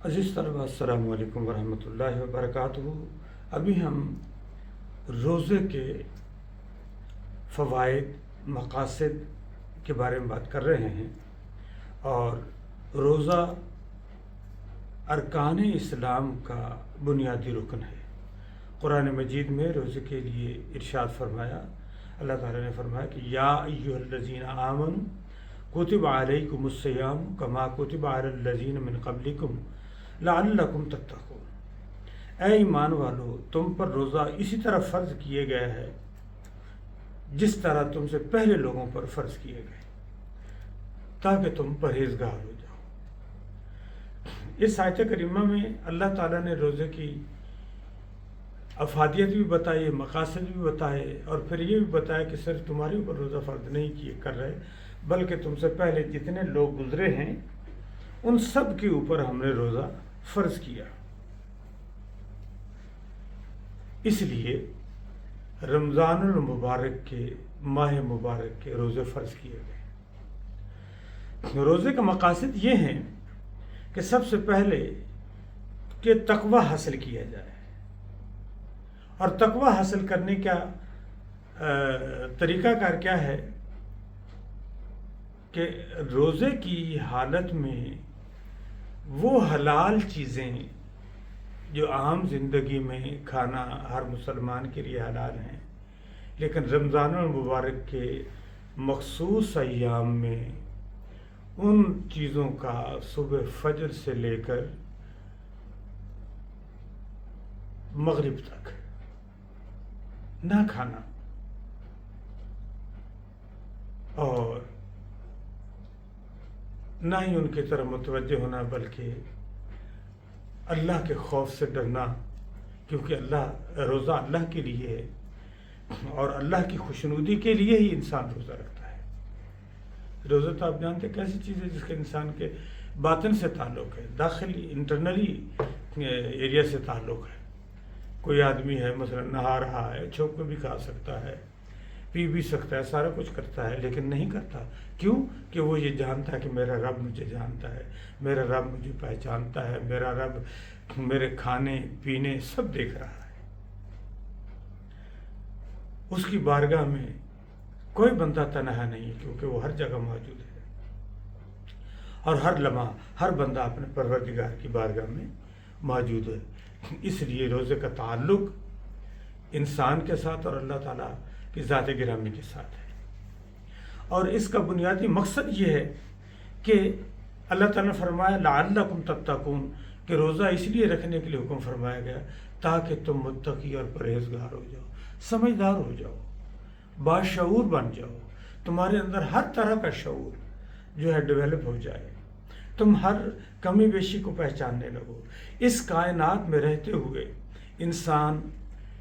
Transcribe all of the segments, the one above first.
عزیز طلباء، السلام علیکم ورحمۃ اللہ وبرکاتہ۔ ابھی ہم روزے کے فوائد، مقاصد کے بارے میں بات کر رہے ہیں، اور روزہ ارکان اسلام کا بنیادی رکن ہے۔ قرآن مجید میں روزے کے لیے ارشاد فرمایا، اللہ تعالیٰ نے فرمایا کہ یا ایھا الذین آمنوا کتب علیکم الصیام کما کتب علی الذین من قبلکم لعلکم تتقون۔ اے ایمان والو، تم پر روزہ اسی طرح فرض کیے گئے ہے جس طرح تم سے پہلے لوگوں پر فرض کیے گئے، تاکہ تم پرہیزگار ہو جاؤ۔ اس آیت کریمہ میں اللہ تعالیٰ نے روزے کی افادیت بھی بتائی، مقاصد بھی بتائے، اور پھر یہ بھی بتایا کہ صرف تمہارے اوپر روزہ فرض نہیں کر رہے، بلکہ تم سے پہلے جتنے لوگ گزرے ہیں ان سب کے اوپر ہم نے روزہ فرض کیا۔ اس لیے رمضان المبارک کے ماہ مبارک کے روزے فرض کیے گئے۔ روزے کا مقاصد یہ ہیں کہ سب سے پہلے کہ تقوی حاصل کیا جائے، اور تقوی حاصل کرنے کا طریقہ کار کیا ہے کہ روزے کی حالت میں وہ حلال چیزیں جو عام زندگی میں کھانا ہر مسلمان کے لیے حلال ہیں، لیکن رمضان المبارک کے مخصوص ایام میں ان چیزوں کا صبح فجر سے لے کر مغرب تک نہ کھانا، اور نہ ہی ان کی طرف متوجہ ہونا، بلکہ اللہ کے خوف سے ڈرنا، کیونکہ روزہ اللہ کے لیے ہے، اور اللہ کی خوشنودی کے لیے ہی انسان روزہ رکھتا ہے۔ روزہ تو آپ جانتے ہیں کیسی چیز ہے جس کے انسان کے باطن سے تعلق ہے، داخلی انٹرنلی ایریا سے تعلق ہے۔ کوئی آدمی ہے مثلا نہا رہا ہے، چھوپ کے بھی کھا سکتا ہے، پی بھی سکتا ہے، سارا کچھ کرتا ہے، لیکن نہیں کرتا۔ کیوں؟ کہ وہ یہ جانتا ہے کہ میرا رب مجھے جانتا ہے، میرا رب مجھے پہچانتا ہے، میرا رب میرے کھانے پینے سب دیکھ رہا ہے۔ اس کی بارگاہ میں کوئی بندہ تنہا نہیں ہے، کیونکہ وہ ہر جگہ موجود ہے، اور ہر لمحہ ہر بندہ اپنے پروردگار کی بارگاہ میں موجود ہے۔ اس لیے روزے کا تعلق انسان کے ساتھ اور اللہ تعالیٰ کی ذات گرامی کے ساتھ ہے، اور اس کا بنیادی مقصد یہ ہے کہ اللہ تعالیٰ نے فرمایا لعلکم تتقون، کہ روزہ اس لیے رکھنے کے لیے حکم فرمایا گیا تاکہ تم متقی اور پرہیزگار ہو جاؤ، سمجھدار ہو جاؤ، باشعور بن جاؤ، تمہارے اندر ہر طرح کا شعور جو ہے ڈیولپ ہو جائے، تم ہر کمی بیشی کو پہچاننے لگو۔ اس کائنات میں رہتے ہوئے انسان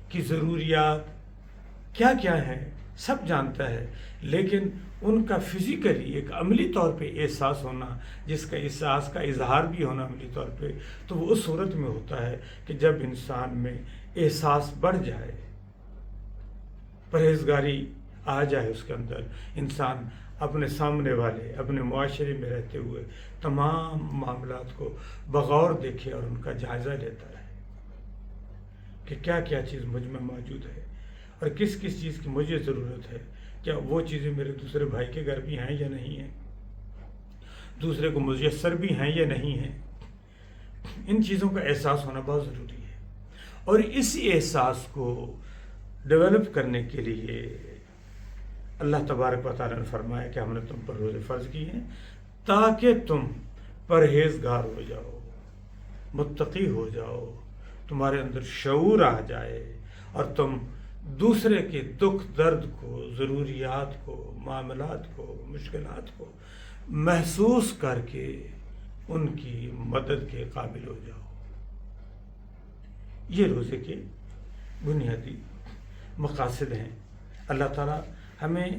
کی ضروریات کیا کیا ہیں سب جانتا ہے، لیکن ان کا فزیکلی ایک عملی طور پہ احساس ہونا، جس کا احساس کا اظہار بھی ہونا عملی طور پہ، تو وہ اس صورت میں ہوتا ہے کہ جب انسان میں احساس بڑھ جائے، پرہیزگاری آ جائے اس کے اندر، انسان اپنے سامنے والے، اپنے معاشرے میں رہتے ہوئے تمام معاملات کو بغور دیکھے اور ان کا جائزہ لیتا ہے کہ کیا کیا چیز مجھ میں موجود ہے، اور کس کس چیز کی مجھے ضرورت ہے، کیا وہ چیزیں میرے دوسرے بھائی کے گھر بھی ہیں یا نہیں ہیں، دوسرے کو میسر بھی ہیں یا نہیں ہیں۔ ان چیزوں کا احساس ہونا بہت ضروری ہے، اور اسی احساس کو ڈیولپ کرنے کے لیے اللہ تبارک و تعالیٰ نے فرمایا کہ ہم نے تم پر روزے فرض کیے ہیں تاکہ تم پرہیزگار ہو جاؤ، متقی ہو جاؤ، تمہارے اندر شعور آ جائے، اور تم دوسرے کے دکھ درد کو، ضروریات کو، معاملات کو، مشکلات کو محسوس کر کے ان کی مدد کے قابل ہو جاؤ۔ یہ روزے کے بنیادی مقاصد ہیں۔ اللہ تعالیٰ ہمیں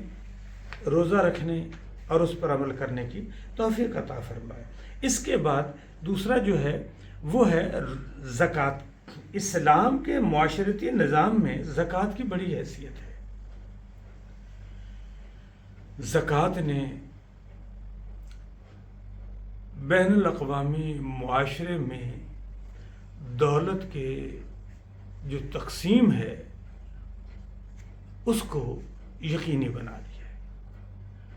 روزہ رکھنے اور اس پر عمل کرنے کی توفیق عطا فرمائے۔ اس کے بعد دوسرا جو ہے وہ ہے زکوٰۃ۔ اسلام کے معاشرتی نظام میں زکوٰۃ کی بڑی حیثیت ہے۔ زکوٰۃ نے بین الاقوامی معاشرے میں دولت کے جو تقسیم ہے اس کو یقینی بنا دیا ہے۔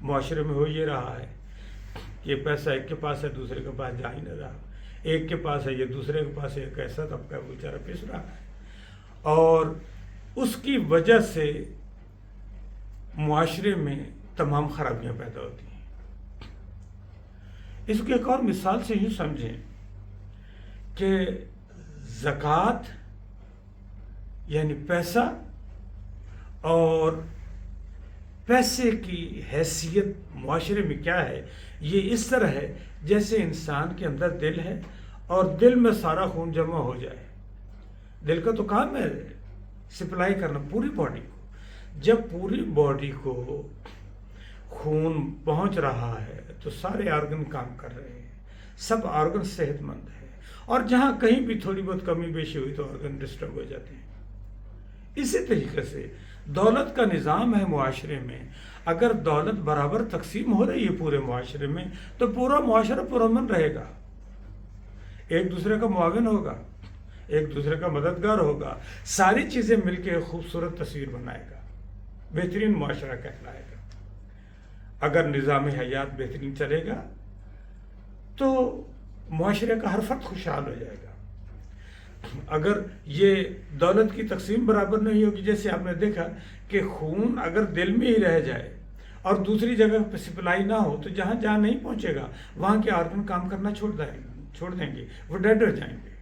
معاشرے میں ہو یہ رہا ہے کہ پیسہ ایک کے پاس ہے، دوسرے کے پاس جا ہی نہ رہا، ایک کے پاس ہے یہ دوسرے کے پاس ہے، ایک ایسا طبقہ وہ بیچارہ پس رہا ہے، اور اس کی وجہ سے معاشرے میں تمام خرابیاں پیدا ہوتی ہیں۔ اس کو ایک اور مثال سے یوں سمجھیں کہ زکوٰۃ یعنی پیسہ اور پیسے کی حیثیت معاشرے میں کیا ہے، یہ اس طرح ہے جیسے انسان کے اندر دل ہے اور دل میں سارا خون جمع ہو جائے۔ دل کا تو کام ہے سپلائی کرنا پوری باڈی کو۔ جب پوری باڈی کو خون پہنچ رہا ہے تو سارے آرگن کام کر رہے ہیں، سب آرگن صحت مند ہے، اور جہاں کہیں بھی تھوڑی بہت کمی بیشی ہوئی تو آرگن ڈسٹرب ہو جاتے ہیں۔ اسی طریقے سے دولت کا نظام ہے معاشرے میں، اگر دولت برابر تقسیم ہو رہی ہے پورے معاشرے میں تو پورا معاشرہ پرامن رہے گا، ایک دوسرے کا معاون ہوگا، ایک دوسرے کا مددگار ہوگا، ساری چیزیں مل کے ایک خوبصورت تصویر بنائے گا، بہترین معاشرہ کہلائے گا۔ اگر نظام حیات بہترین چلے گا تو معاشرے کا ہر فرد خوشحال ہو جائے گا۔ اگر یہ دولت کی تقسیم برابر نہیں ہوگی، جیسے آپ نے دیکھا کہ خون اگر دل میں ہی رہ جائے اور دوسری جگہ پہ سپلائی نہ ہو تو جہاں جہاں نہیں پہنچے گا وہاں کے آرگن کام کرنا چھوڑ دیں گے، وہ ڈیڈ ہو جائیں گے۔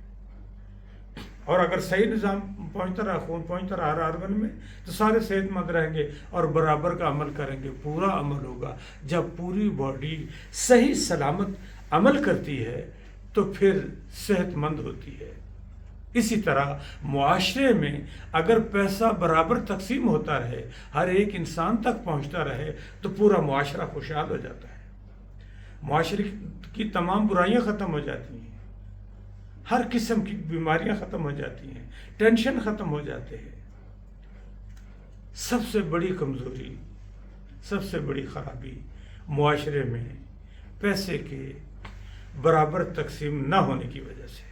اور اگر صحیح نظام پہنچتا رہا، خون پہنچتا رہا ہر آرگن میں، تو سارے صحت مند رہیں گے اور برابر کا عمل کریں گے۔ پورا عمل ہوگا جب پوری باڈی صحیح سلامت عمل کرتی ہے تو پھر صحت مند ہوتی ہے۔ اسی طرح معاشرے میں اگر پیسہ برابر تقسیم ہوتا رہے، ہر ایک انسان تک پہنچتا رہے، تو پورا معاشرہ خوشحال ہو جاتا ہے، معاشرے کی تمام برائیاں ختم ہو جاتی ہیں، ہر قسم کی بیماریاں ختم ہو جاتی ہیں، ٹینشن ختم ہو جاتے ہیں۔ سب سے بڑی کمزوری، سب سے بڑی خرابی معاشرے میں پیسے کے برابر تقسیم نہ ہونے کی وجہ سے،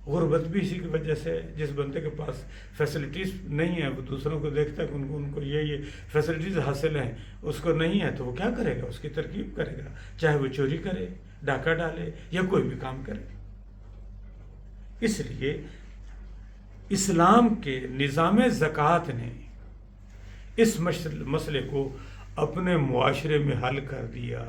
غربت بھی اسی کی وجہ سے ہے۔ جس بندے کے پاس فیسلٹیز نہیں ہیں وہ دوسروں کو دیکھتا ہے کہ ان کو یہ فیسلٹیز حاصل ہیں، اس کو نہیں ہے تو وہ کیا کرے گا، اس کی ترکیب کرے گا، چاہے وہ چوری کرے، ڈاکہ ڈالے یا کوئی بھی کام کرے۔ اس لیے اسلام کے نظام زکوٰۃ نے اس مسئلے کو اپنے معاشرے میں حل کر دیا۔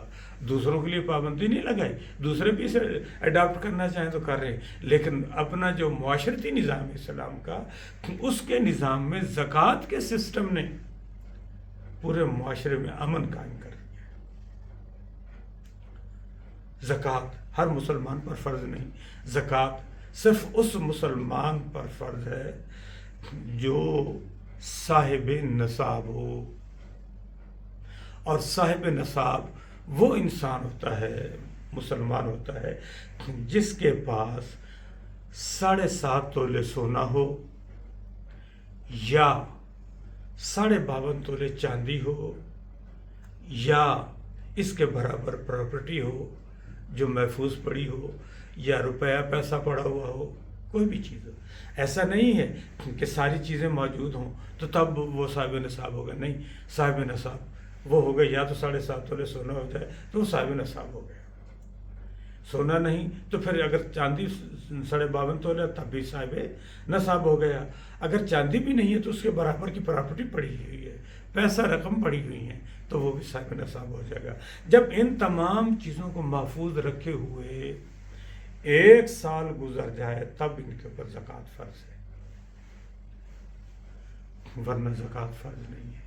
دوسروں کے لیے پابندی نہیں لگائی، دوسرے بھی اسے اڈاپٹ کرنا چاہیں تو کر رہے، لیکن اپنا جو معاشرتی نظام اسلام کا، اس کے نظام میں زکوٰۃ کے سسٹم نے پورے معاشرے میں امن قائم کر دیا۔ زکوٰۃ ہر مسلمان پر فرض نہیں، زکوٰۃ صرف اس مسلمان پر فرض ہے جو صاحب نصاب ہو، اور صاحب نصاب وہ انسان ہوتا ہے، مسلمان ہوتا ہے، جس کے پاس 7.5 تولے سونا ہو یا 52.5 تولے چاندی ہو یا اس کے برابر پراپرٹی ہو جو محفوظ پڑی ہو یا روپیہ پیسہ پڑا ہوا ہو، کوئی بھی چیز ہو۔ ایسا نہیں ہے کہ ساری چیزیں موجود ہوں تو تب وہ صاحب نصاب ہوگا، نہیں، صاحب نصاب وہ ہو گیا یا تو 7.5 تولے سونا ہو جائے تو وہ صاحب نصاب ہو گیا، سونا نہیں تو پھر اگر چاندی 52.5 تولے تب بھی صاحب نصاب ہو گیا، اگر چاندی بھی نہیں ہے تو اس کے برابر کی پراپرٹی پڑی ہوئی ہے، پیسہ رقم پڑی ہوئی ہیں تو وہ بھی صاحب نصاب ہو جائے گا۔ جب ان تمام چیزوں کو محفوظ رکھے ہوئے 1 سال گزر جائے تب ان کے اوپر زکوٰۃ فرض ہے، ورنہ زکوٰۃ فرض نہیں ہے۔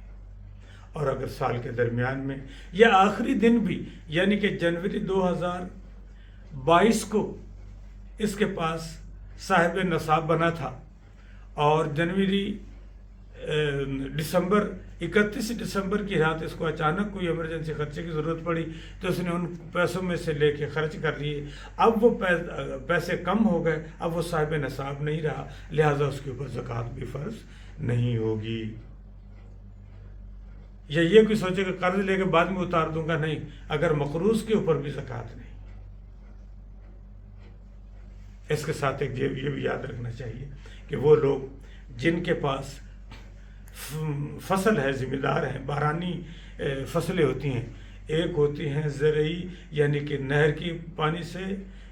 اور اگر سال کے درمیان میں یا آخری دن بھی، یعنی کہ جنوری 2022 کو اس کے پاس صاحب نصاب بنا تھا اور دسمبر 31 دسمبر کی رات اس کو اچانک کوئی ایمرجنسی خرچے کی ضرورت پڑی تو اس نے ان پیسوں میں سے لے کے خرچ کر لیے، اب وہ پیسے کم ہو گئے، اب وہ صاحب نصاب نہیں رہا، لہٰذا اس کے اوپر زکوٰۃ بھی فرض نہیں ہوگی۔ یا یہ کوئی سوچے کہ قرض لے کے بعد میں اتار دوں گا، نہیں، اگر مقروض کے اوپر بھی زکوٰۃ نہیں۔ اس کے ساتھ ایک یہ بھی یاد رکھنا چاہیے کہ وہ لوگ جن کے پاس فصل ہے، ذمہ دار ہیں، بارانی فصلیں ہوتی ہیں، ایک ہوتی ہیں زرعی یعنی کہ نہر کی پانی سے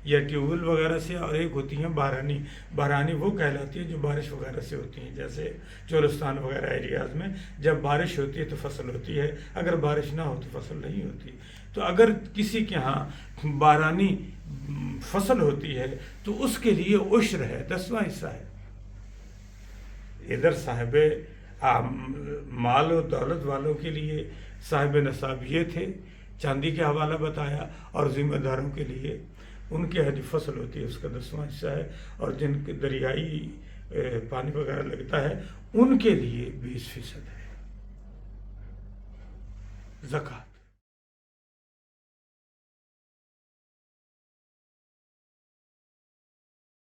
یا ٹیوب ویل وغیرہ سے، اور ایک ہوتی ہیں بارانی۔ بارانی وہ کہلاتی ہیں جو بارش وغیرہ سے ہوتی ہیں، جیسے چولستان وغیرہ ایریاز میں جب بارش ہوتی ہے تو فصل ہوتی ہے، اگر بارش نہ ہو تو فصل نہیں ہوتی۔ تو اگر کسی کے ہاں بارانی فصل ہوتی ہے تو اس کے لیے عشر ہے، 10واں حصہ ہے۔ ادھر صاحب مال و دولت والوں کے لیے صاحب نصاب یہ تھے، چاندی کے حوالہ بتایا، اور ذمہ داروں کے لیے ان کے جو فصل ہوتی ہے اس کا 10واں حصہ ہے، اور جن کے دریائی پانی وغیرہ لگتا ہے ان کے لیے 20% ہے زکوٰۃ۔